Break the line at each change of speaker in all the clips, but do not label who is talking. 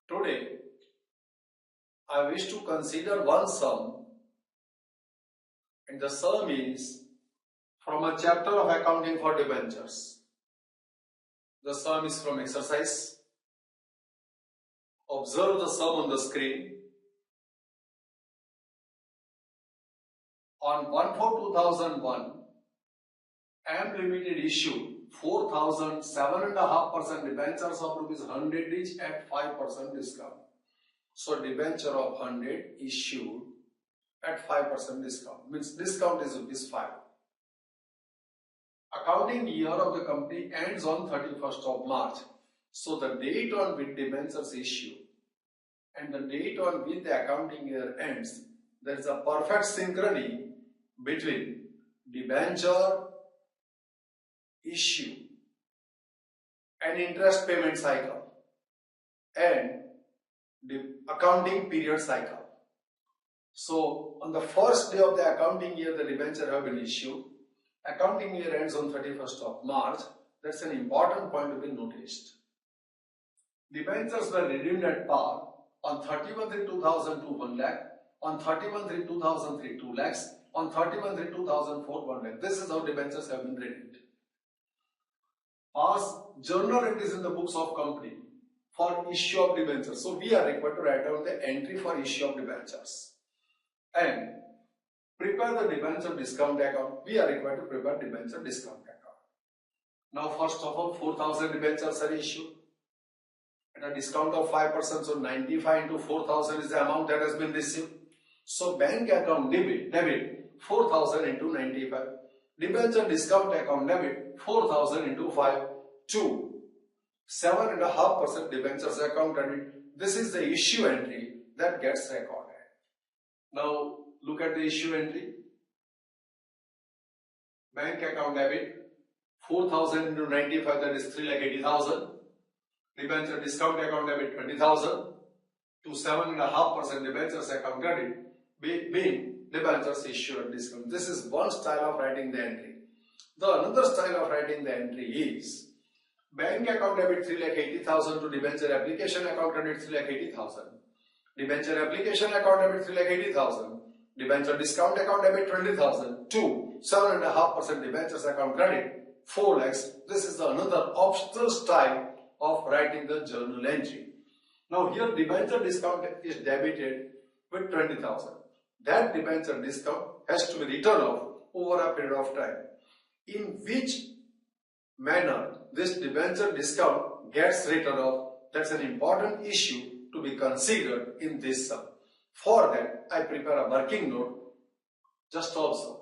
Today, I wish to consider one sum, and the sum is from a chapter of accounting for debentures. The sum is from exercise. Observe the sum on the screen. On 1/4/2001, AM Limited issued 4,007.5% debentures of ₹100 each at 5% discount. So debenture of 100 issued at 5% discount, means discount is ₹5. Accounting year of the company ends on 31st of March. So the date on which debentures issue and the date on which the accounting year ends, there is a perfect synchrony between debenture issue and interest payment cycle and the accounting period cycle. So on the first day of the accounting year, the debenture have been issued. Accounting year ends on 31st of March. That's an important point to be noticed. Debentures were redeemed at par on 31/3/2002 1 lakh, on 31/3/2003 2 lakhs, on 31/3/2004 1 lakh. This is how debentures have been redeemed. Pass journal entries in the books of company for issue of debentures. So we are required to write down the entry for issue of debentures and prepare the debenture discount account. We are required to prepare debenture discount account. Now first of all, 4,000 debentures are issued at a discount of 5%. So 95 into 4,000 is the amount that has been received. So bank account debit 4,000 into 95. Debenture discount account debit 4,000 into 5 to 7.5% debentures account credit. This is the issue entry that gets recorded. Now look at the issue entry. Bank account debit 4,000 into 95, that is 3,80,000. Debenture discount account debit 20,000 to 7.5% debentures account credit being debentures issued at discount. This is one style of writing the entry. The another style of writing the entry is bank account debit 3,80,000 to debenture application account credit 3,80,000. Debenture application account debit 3,80,000. Debenture discount account debit 20,000 to 7.5% debentures account credit 4 lakhs. This is another optional style of writing the journal entry. Now here debenture discount is debited with 20,000. That debenture discount has to be written off over a period of time. In which manner this debenture discount gets written off, that's an important issue to be considered in this sum. For that, I prepare a working note. Just observe.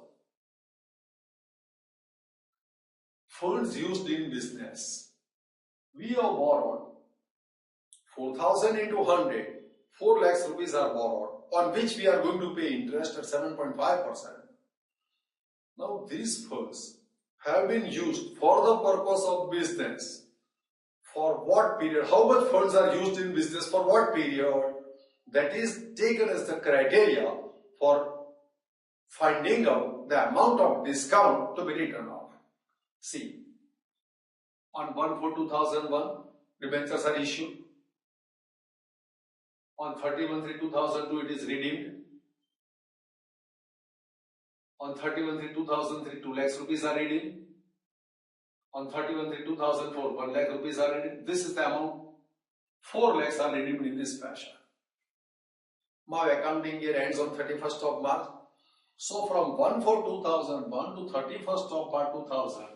Funds used in business. We have borrowed 4,000 into 100, 4 lakhs rupees are borrowed, on which we are going to pay interest at 7.5%. Now these funds have been used for the purpose of business. For what period? How much funds are used in business for what period? That is taken as the criteria for finding out the amount of discount to be written off. See, on 1/4/2001, debentures are issued. On 31/3/2002, it is redeemed. On 31/3/2003, 2 lakhs rupees are redeemed. On 31/3/2004, 1 lakh rupees are redeemed. This is the amount. 4 lakhs are redeemed in this fashion. My accounting year ends on 31st of March. So from 1/4/2001 to 31st of March 2000,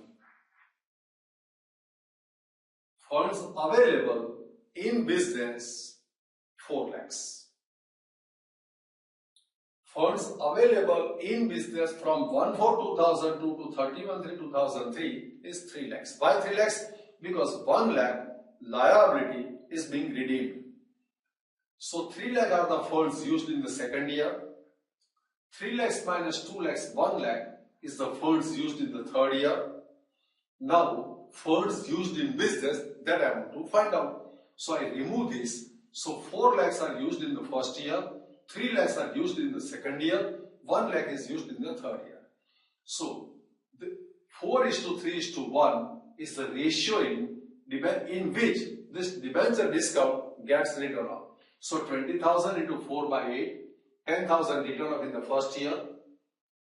funds available in business 4 lakhs. Funds available in business from 1/4/2002 to 31/3/2003 is 3 lakhs. Why 3 lakhs? Because 1 lakh liability is being redeemed. So 3 lakh are the funds used in the second year. 3 lakhs minus 2 lakhs, 1 lakh is the funds used in the third year. Now funds used in business, that I want to find out. So I remove this. So 4 lakhs are used in the first year, 3 lakhs are used in the second year, 1 lakh is used in the third year. So the 4:3:1 is the ratio in which this debenture discount gets written off. So 20,000 into 4 by 8, 10,000 written off in the first year,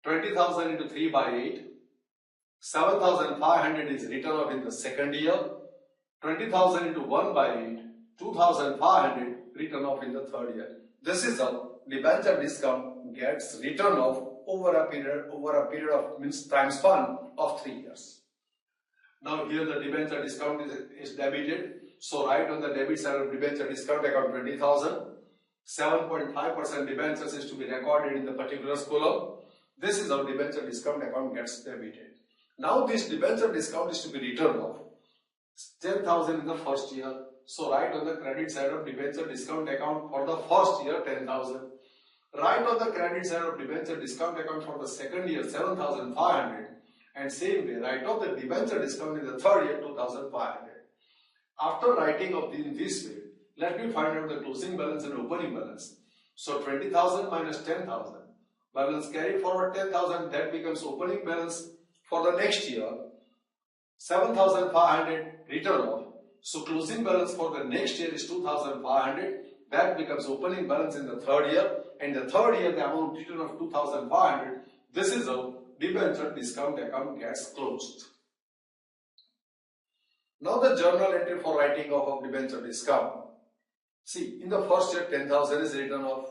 20,000 into 3 by 8, 7,500 is written off in the second year, 20,000 into 1 by 8, 2,500 written off in the third year. This is how debenture discount gets written off over a period of means time span of 3 years. Now here the debenture discount is debited. So write on the debit side of debenture discount account 20,000. 7.5% debentures is to be recorded in the particular column. This is how debenture discount account gets debited. Now this debenture discount is to be written off. 10,000 in the first year. So write on the credit side of debenture discount account for the first year 10,000. Write on the credit side of debenture discount account for the second year 7,500. And same way, write off the debenture discount in the third year 2,500. After writing of in this way, let me find out the closing balance and opening balance. So 20,000 minus 10,000. Balance carried forward 10,000, that becomes opening balance for the next year. 7,500 written off. So closing balance for the next year is 2,500. That becomes opening balance in the third year. And the third year, the amount written of 2,500. This is how debenture discount account gets closed. Now the journal entry for writing off of debenture discount. See, in the first year 10,000 is written off.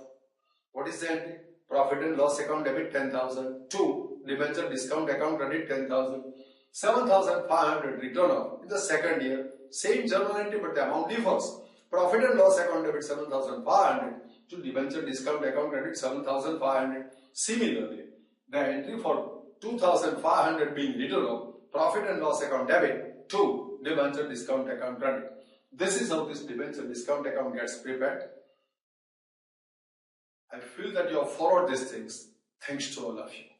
What is the entry? Profit and loss account debit 10,000. 2. Debenture discount account credit 10,000. 7,500 written off. In the second year, same journal entry but the amount differs. Profit and loss account debit 7,500 to debenture discount account credit 7,500. Similarly, the entry for 2,500 being written off, profit and loss account debit to debenture discount account credit. This is how this debenture discount account gets prepared. I feel that you have followed these things. Thanks to all of you.